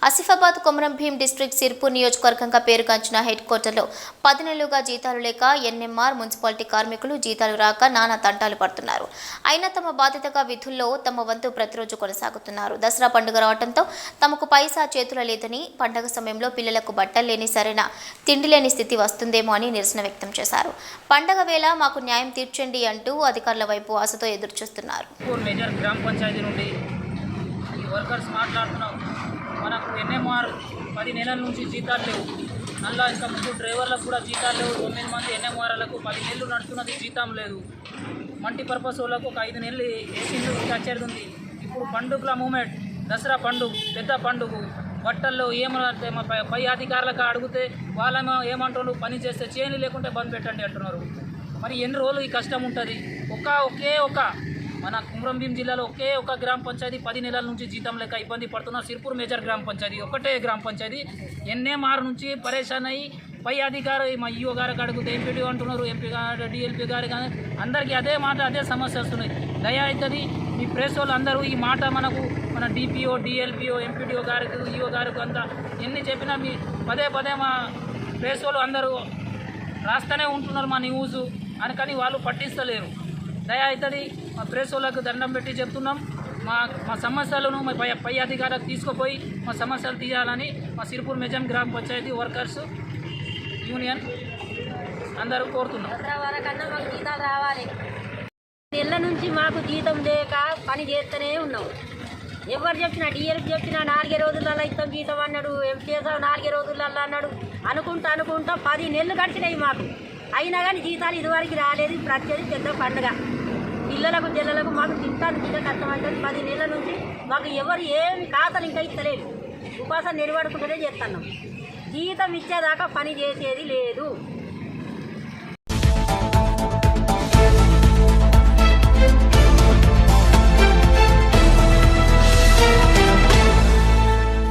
Asifabad Komaram Bheem district Sirpur నియోజకవర్గంగా పేరుగాంచిన head క్వార్టర్లో 10 నెలలుగా జీతాలు లేక ఎన్ఎంఆర్ మున్సిపాలిటీ కార్మికులు జీతాలు రాక నానా తంటాలు పడుతున్నారు. అయినా తమ బాధ్యతగా విధుల్లో తమ వంతు ప్రతిరోజు కొనసాగుతున్నారు. దసరా పండుగ రావడంతో తమకు పైసా చేతుల లేదని, పండుగ సమయంలో పిల్లలకు బట్టలు లేని, సరైన తిండి లేని స్థితి వస్తుందేమో అని నిరసన వ్యక్తం చేశారు. పండుగ వేళ మాకు న్యాయం తీర్చండి అంటూ అధికారుల వైపు ఆశతో ఎదురుచూస్తున్నారు. వర్కర్స్ మాట్లాడుతున్నాం. మనకు ఎన్ఎంఆర్ 10 నెలల నుంచి జీతాలు లేవు. అలా ఇంకా ముందు డ్రైవర్లకు కూడా జీతాలు లేవు. 9 మంది ఎన్ఎంఆర్లకు 10 నెలలు నడుస్తున్నది, జీతం లేదు. మల్టీపర్పస్ వాళ్ళకు ఒక 5 నెలలు ఏసీలు కచ్చేది ఉంది. ఇప్పుడు పండుగల మూమెంట్, దసరా పండుగ, పెద్ద పండుగ, బట్టల్లో ఏమంటే పై అధికారులకు అడిగితే వాళ్ళేమో ఏమంటున్నారు, పని చేస్తే చేయని లేకుంటే బంద్ పెట్టండి అంటున్నారు. మరి ఎన్ని రోజులు ఈ కష్టం ఉంటుంది? ఒకే ఒక మన కొమరం భీం జిల్లాలో ఒకే ఒక గ్రామ పంచాయతీ 10 నెలల నుంచి జీతం లేక ఇబ్బంది పడుతున్న సిర్పూర్ మేజర్ గ్రామ పంచాయతీ ఒకటే గ్రామ పంచాయతీ. ఎన్ఎంఆర్ నుంచి పరేషాన్ అయ్యి పై అధికారు మా ఈఓ గారికి అడుగుతే ఎంపీడీ అంటున్నారు, ఎంపీ గారు, డిఎల్పీ గారు, కానీ అందరికీ అదే మాట, అదే సమస్య వస్తున్నాయి. దయ అవుతుంది మీ ప్రెస్ వాళ్ళు అందరూ ఈ మాట మన డిపిఓ, డిఎల్పిఓ, ఎంపీడీఓ గారికి, ఈఓ గారికి అంతా ఎన్ని చెప్పినా మీ పదే మా ప్రెస్ వాళ్ళు అందరూ రాస్తూనే ఉంటున్నారు మా న్యూస్ అని, కానీ వాళ్ళు పట్టిస్తలేరు. దయ అవుతుంది మా ప్రెస్ వాళ్ళకు దండం పెట్టి చెప్తున్నాం. మా సమస్యలను మా పై అధికారులకు తీసుకుపోయి మా సమస్యలు తీయాలని మా సిర్పూర్ మేజర్ గ్రామ పంచాయతీ వర్కర్స్ యూనియన్ అందరూ కోరుతున్నాం. వరకన్నా మాకు జీతాలు రావాలి. నెల నుంచి మాకు జీతం లేక పని చేస్తూనే ఉన్నాం. ఎవరు చెప్పినా, డిఎల్కి చెప్పినా 4 రోజులలో ఇస్తాం జీతం అన్నాడు, ఎంపీఎస్ఆ 4 రోజులలో అన్నాడు. అనుకుంటా 10 నెలలు గడిచినాయి మాకు. అయినా కానీ జీతాలు ఇదివరకు రాలేదు. ఇప్పుడు వచ్చేది పెద్ద పండుగ. పిల్లలకు జల్లలకు మాకు తింటాను బిడ్డ కష్టమవుతుంది. 10 నెలల నుంచి మాకు ఎవరు ఏమి ఖాతాలు ఇంకా ఇస్తలేదు. ఉపాసం నిలబడుకుంటూనే చేస్తున్నాం. జీతం ఇచ్చేదాకా పని చేసేది లేదు.